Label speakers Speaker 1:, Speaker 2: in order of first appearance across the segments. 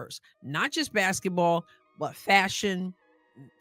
Speaker 1: hers, not just basketball, but fashion,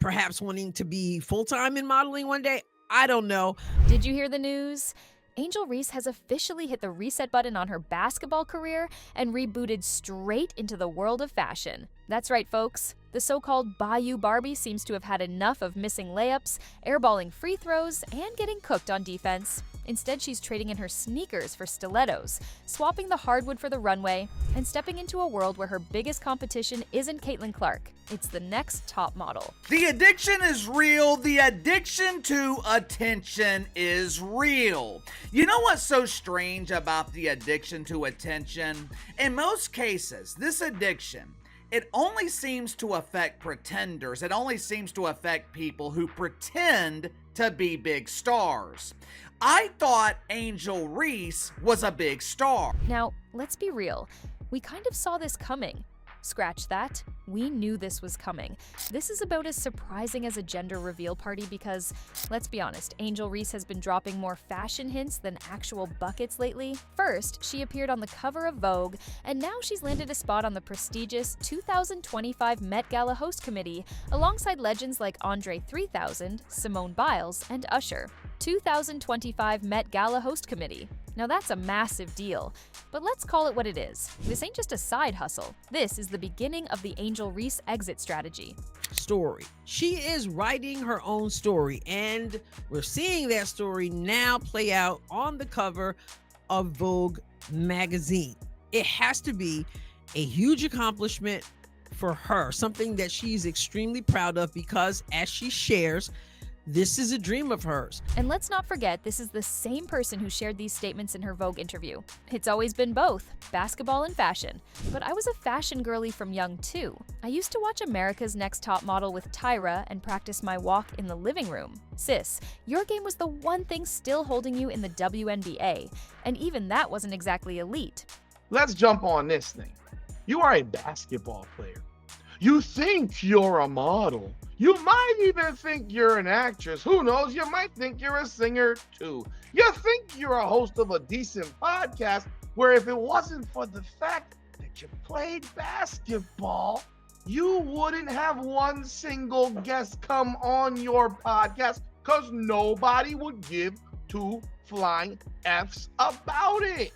Speaker 1: perhaps wanting to be full-time in modeling one day. I don't know.
Speaker 2: Did you hear the news? Angel Reese has officially hit the reset button on her basketball career and rebooted straight into the world of fashion. That's right, folks. The so-called Bayou Barbie seems to have had enough of missing layups, airballing free throws, and getting cooked on defense. Instead, she's trading in her sneakers for stilettos, swapping the hardwood for the runway, and stepping into a world where her biggest competition isn't Caitlin Clark. It's the next top model.
Speaker 3: The addiction is real. The addiction to attention is real. You know what's so strange about the addiction to attention? In most cases, this addiction, it only seems to affect pretenders. It only seems to affect people who pretend to be big stars. I thought Angel Reese was a big star.
Speaker 2: Now, let's be real. We kind of saw this coming. Scratch that. We knew this was coming. This is about as surprising as a gender reveal party because, let's be honest, Angel Reese has been dropping more fashion hints than actual buckets lately. First, she appeared on the cover of Vogue, and now she's landed a spot on the prestigious 2025 Met Gala host committee alongside legends like Andre 3000, Simone Biles, and Usher. 2025 Met Gala host committee. Now that's a massive deal, but let's call it what it is. This ain't just a side hustle. This is the beginning of the Angel Reese exit strategy.
Speaker 1: Story. She is writing her own story, and we're seeing that story now play out on the cover of Vogue magazine. It has to be a huge accomplishment for her, something that she's extremely proud of because, as she shares, this is a dream of hers.
Speaker 2: And let's not forget, this is the same person who shared these statements in her Vogue interview. It's always been both, basketball and fashion. But I was a fashion girly from young too. I used to watch America's Next Top Model with Tyra and practice my walk in the living room. Sis, your game was the one thing still holding you in the WNBA, and even that wasn't exactly elite.
Speaker 4: Let's jump on this thing. You are a basketball player. You think you're a model. You might even think you're an actress. Who knows? You might think you're a singer too. You think you're a host of a decent podcast where if it wasn't for the fact that you played basketball, you wouldn't have one single guest come on your podcast because nobody would give two flying F's about it.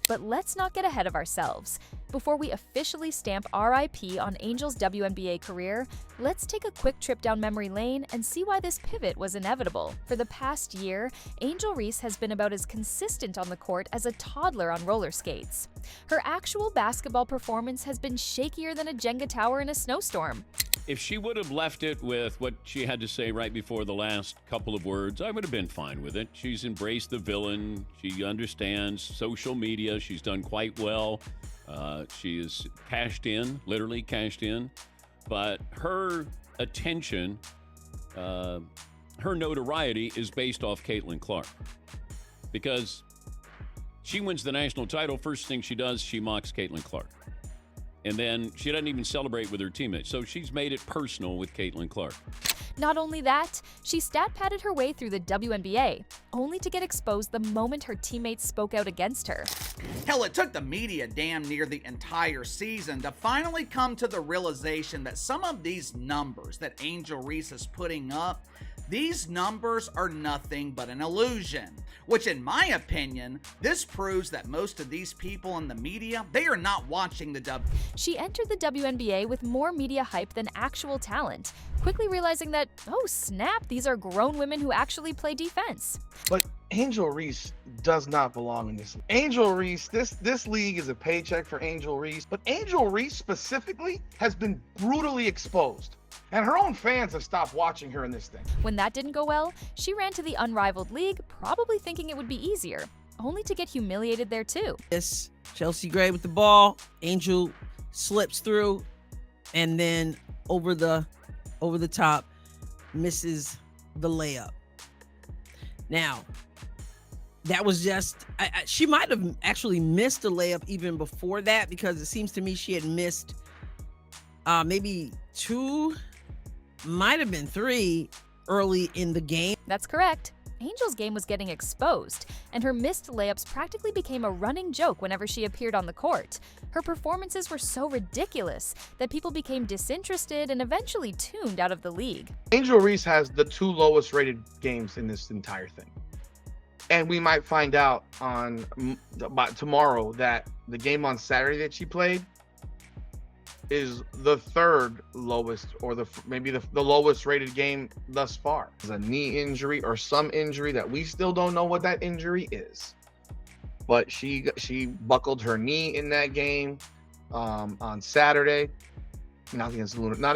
Speaker 2: But let's not get ahead of ourselves. Before we officially stamp RIP on Angel's WNBA career, let's take a quick trip down memory lane and see why this pivot was inevitable. For the past year, Angel Reese has been about as consistent on the court as a toddler on roller skates. Her actual basketball performance has been shakier than a Jenga tower in a snowstorm.
Speaker 5: If she would have left it with what she had to say right before the last couple of words, I would have been fine with it. She's embraced the villain. She understands social media. She's done quite well. She is cashed in, literally cashed in. But her attention, her notoriety is based off Caitlin Clark. Because she wins the national title, first thing she does, she mocks Caitlin Clark. And then she doesn't even celebrate with her teammates. So she's made it personal with Caitlin Clark.
Speaker 2: Not only that, she stat-padded her way through the WNBA, only to get exposed the moment her teammates spoke out against her.
Speaker 3: Hell, it took the media damn near the entire season to finally come to the realization that some of these numbers that Angel Reese is putting up, these numbers are nothing but an illusion. Which, in my opinion, this proves that most of these people in the media, they are not watching the
Speaker 2: She entered the WNBA with more media hype than actual talent, quickly realizing that, oh snap, these are grown women who actually play defense.
Speaker 4: But Angel Reese does not belong in this. Angel Reese, this league is a paycheck for Angel Reese, but Angel Reese specifically has been brutally exposed. And her own fans have stopped watching her in this thing.
Speaker 2: When that didn't go well, she ran to the unrivaled league, probably thinking it would be easier, only to get humiliated there too.
Speaker 1: Yes, Chelsea Gray with the ball. Angel slips through, and then over the top, misses the layup. Now, that was just, she might have actually missed a layup even before that, because it seems to me she had missed maybe two, might have been three early in the game.
Speaker 2: That's correct. Angel's game was getting exposed, and her missed layups practically became a running joke whenever she appeared on the court. Her performances were so ridiculous that people became disinterested and eventually tuned out of the league.
Speaker 4: Angel Reese has the 2 lowest rated games in this entire thing. And we might find out by tomorrow that the game on Saturday that she played is the 3rd lowest, or maybe the lowest rated game thus far. It's a knee injury or some injury that we still don't know what that injury is. But she buckled her knee in that game on Saturday. Not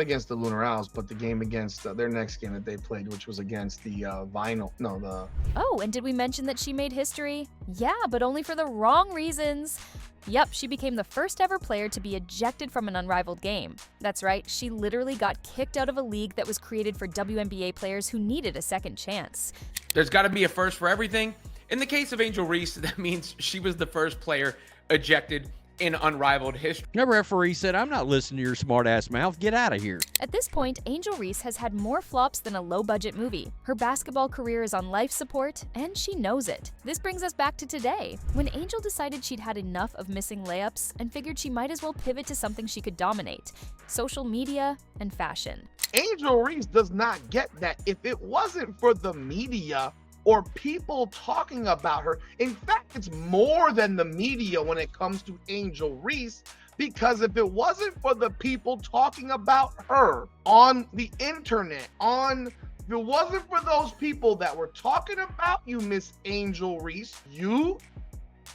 Speaker 4: against the Lunar Owls, but the game against their next game that they played, which was against the
Speaker 2: Oh, and did we mention that she made history? Yeah, but only for the wrong reasons. Yep, she became the first ever player to be ejected from an unrivaled game. That's right, she literally got kicked out of a league that was created for WNBA players who needed a second chance.
Speaker 6: There's got to be a first for everything. In the case of Angel Reese, that means she was the first player ejected in unrivaled history.
Speaker 7: The referee said, "I'm not listening to your smart-ass mouth. Get out of here."
Speaker 2: At this point, Angel Reese has had more flops than a low-budget movie. Her basketball career is on life support, and she knows it. This brings us back to today, when Angel decided she'd had enough of missing layups and figured she might as well pivot to something she could dominate: social media and fashion.
Speaker 4: Angel Reese does not get that. If it wasn't for the media or people talking about her, in fact, it's more than the media when it comes to Angel Reese, because if it wasn't for the people talking about her on the internet, if it wasn't for those people that were talking about you, Miss Angel Reese, you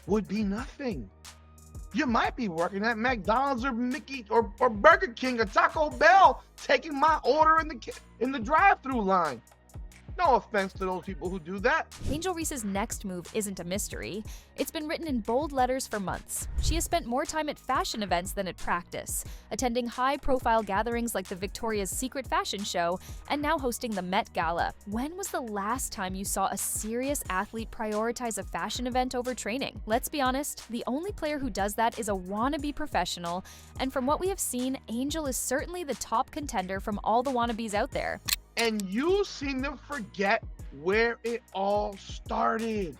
Speaker 4: would be nothing. You might be working at McDonald's or Mickey or Burger King or Taco Bell, taking my order in the drive-thru line. No offense to those people who do that.
Speaker 2: Angel Reese's next move isn't a mystery. It's been written in bold letters for months. She has spent more time at fashion events than at practice, attending high-profile gatherings like the Victoria's Secret fashion show, and now hosting the Met Gala. When was the last time you saw a serious athlete prioritize a fashion event over training? Let's be honest, the only player who does that is a wannabe professional, and from what we have seen, Angel is certainly the top contender from all the wannabes out there.
Speaker 4: And you seem to forget where it all started.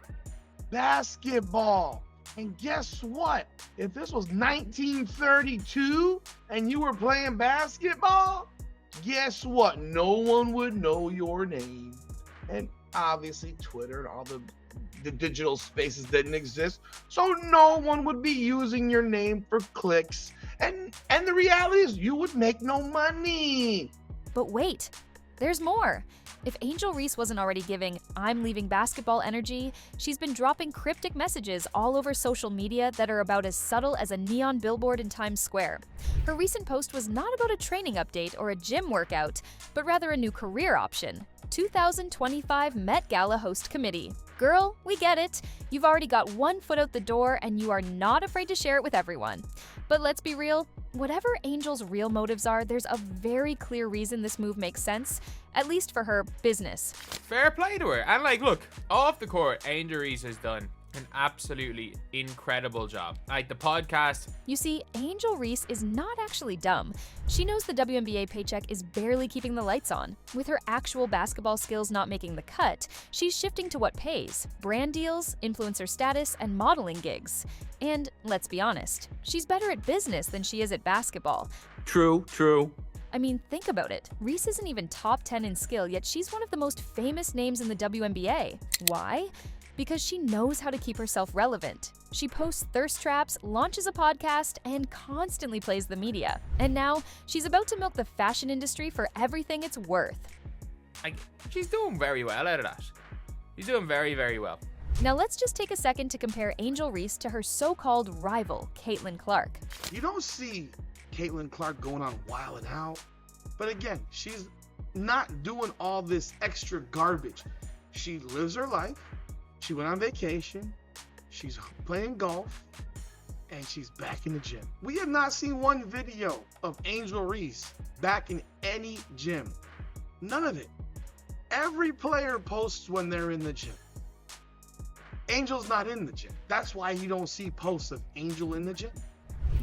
Speaker 4: Basketball. And guess what? If this was 1932 and you were playing basketball, guess what? No one would know your name. And obviously Twitter and all the digital spaces didn't exist, so no one would be using your name for clicks. And the reality is you would make no money.
Speaker 2: But wait, there's more. If Angel Reese wasn't already giving "I'm leaving basketball" energy, she's been dropping cryptic messages all over social media that are about as subtle as a neon billboard in Times Square. Her recent post was not about a training update or a gym workout, but rather a new career option: 2025 Met Gala Host Committee. Girl, we get it. You've already got one foot out the door and you are not afraid to share it with everyone. But let's be real, whatever Angel's real motives are, there's a very clear reason this move makes sense, at least for her business.
Speaker 6: Fair play to her. And look, off the court, Angel Reese has done an absolutely incredible job. The podcast.
Speaker 2: You see, Angel Reese is not actually dumb. She knows the WNBA paycheck is barely keeping the lights on. With her actual basketball skills not making the cut, she's shifting to what pays: brand deals, influencer status, and modeling gigs. And let's be honest, she's better at business than she is at basketball.
Speaker 6: True.
Speaker 2: I mean, think about it. Reese isn't even top 10 in skill, yet she's one of the most famous names in the WNBA. Why? Because she knows how to keep herself relevant. She posts thirst traps, launches a podcast, and constantly plays the media. And now, she's about to milk the fashion industry for everything it's worth.
Speaker 6: She's doing very well out of that. She's doing very, very well.
Speaker 2: Now let's just take a second to compare Angel Reese to her so-called rival, Caitlin Clark.
Speaker 4: You don't see Caitlin Clark going on Wild 'N Out, but again, she's not doing all this extra garbage. She lives her life. She went on vacation, she's playing golf, and she's back in the gym. We have not seen one video of Angel Reese back in any gym. None of it. Every player posts when they're in the gym. Angel's not in the gym. That's why you don't see posts of Angel in the gym.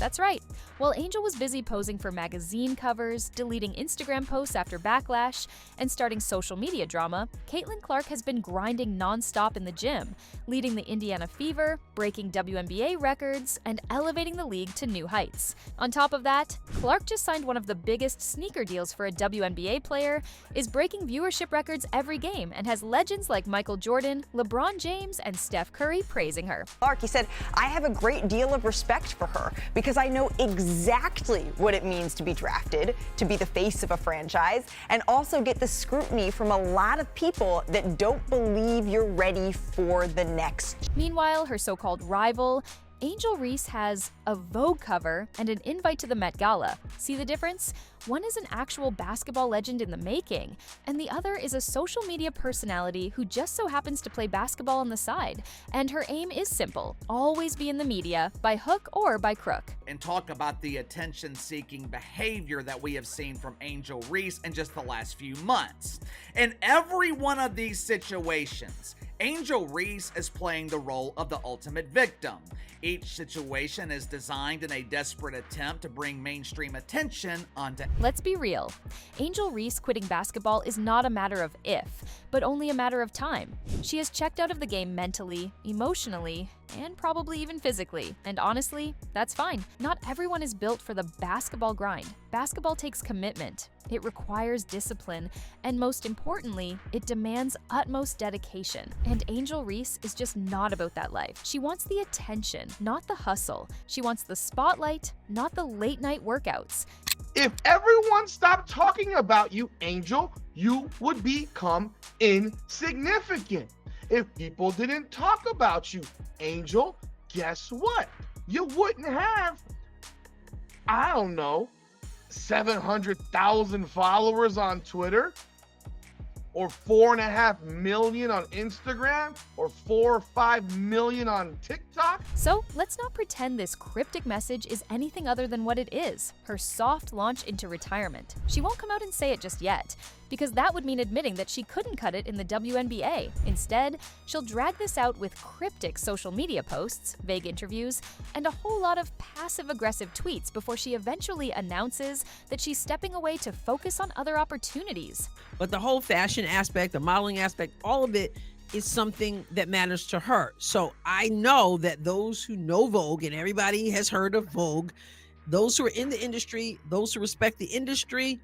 Speaker 2: That's right. While Angel was busy posing for magazine covers, deleting Instagram posts after backlash, and starting social media drama, Caitlin Clark has been grinding nonstop in the gym, leading the Indiana Fever, breaking WNBA records, and elevating the league to new heights. On top of that, Clark just signed one of the biggest sneaker deals for a WNBA player, is breaking viewership records every game, and has legends like Michael Jordan, LeBron James, and Steph Curry praising her.
Speaker 8: Clark, he said, I have a great deal of respect for her because I know exactly what it means to be drafted, to be the face of a franchise, and also get the scrutiny from a lot of people that don't believe you're ready for the next.
Speaker 2: Meanwhile, her so-called rival, Angel Reese, has a Vogue cover and an invite to the Met Gala. See the difference? One is an actual basketball legend in the making, and the other is a social media personality who just so happens to play basketball on the side. And her aim is simple: always be in the media, by hook or by crook.
Speaker 3: And talk about the attention-seeking behavior that we have seen from Angel Reese in just the last few months. In every one of these situations, Angel Reese is playing the role of the ultimate victim. Each situation is designed in a desperate attempt to bring mainstream attention onto.
Speaker 2: Let's be real. Angel Reese quitting basketball is not a matter of if, but only a matter of time. She has checked out of the game mentally, emotionally, and probably even physically. And honestly, that's fine. Not everyone is built for the basketball grind. Basketball takes commitment. It requires discipline, and most importantly, it demands utmost dedication. And Angel Reese is just not about that life. She wants the attention, not the hustle. She wants the spotlight, not the late-night workouts.
Speaker 4: If everyone stopped talking about you, Angel, you would become insignificant. If people didn't talk about you, Angel, guess what? You wouldn't have, I don't know, 700,000 followers on Twitter, or 4.5 million on Instagram, or 4 or 5 million on TikTok.
Speaker 2: So let's not pretend this cryptic message is anything other than what it is: her soft launch into retirement. She won't come out and say it just yet, because that would mean admitting that she couldn't cut it in the WNBA. Instead, she'll drag this out with cryptic social media posts, vague interviews, and a whole lot of passive-aggressive tweets before she eventually announces that she's stepping away to focus on other opportunities.
Speaker 1: But the whole fashion aspect, the modeling aspect, all of it is something that matters to her. So I know that those who know Vogue, and everybody has heard of Vogue, those who are in the industry, those who respect the industry,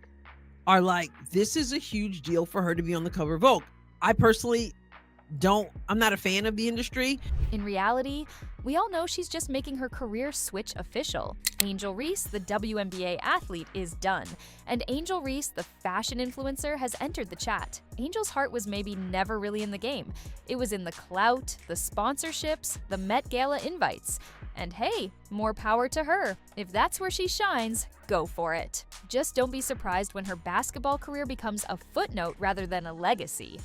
Speaker 1: are like, this is a huge deal for her to be on the cover of Vogue. I personally I'm not a fan of the industry.
Speaker 2: In reality, we all know she's just making her career switch official. Angel Reese, the WNBA athlete, is done, and Angel Reese, the fashion influencer, has entered the chat. Angel's heart was maybe never really in the game. It was in the clout, the sponsorships, the Met Gala invites. And hey, more power to her. If that's where she shines, go for it. Just don't be surprised when her basketball career becomes a footnote rather than a legacy.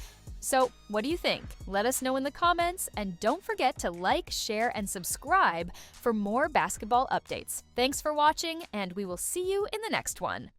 Speaker 2: So, what do you think? Let us know in the comments, and don't forget to like, share, and subscribe for more basketball updates. Thanks for watching, and we will see you in the next one.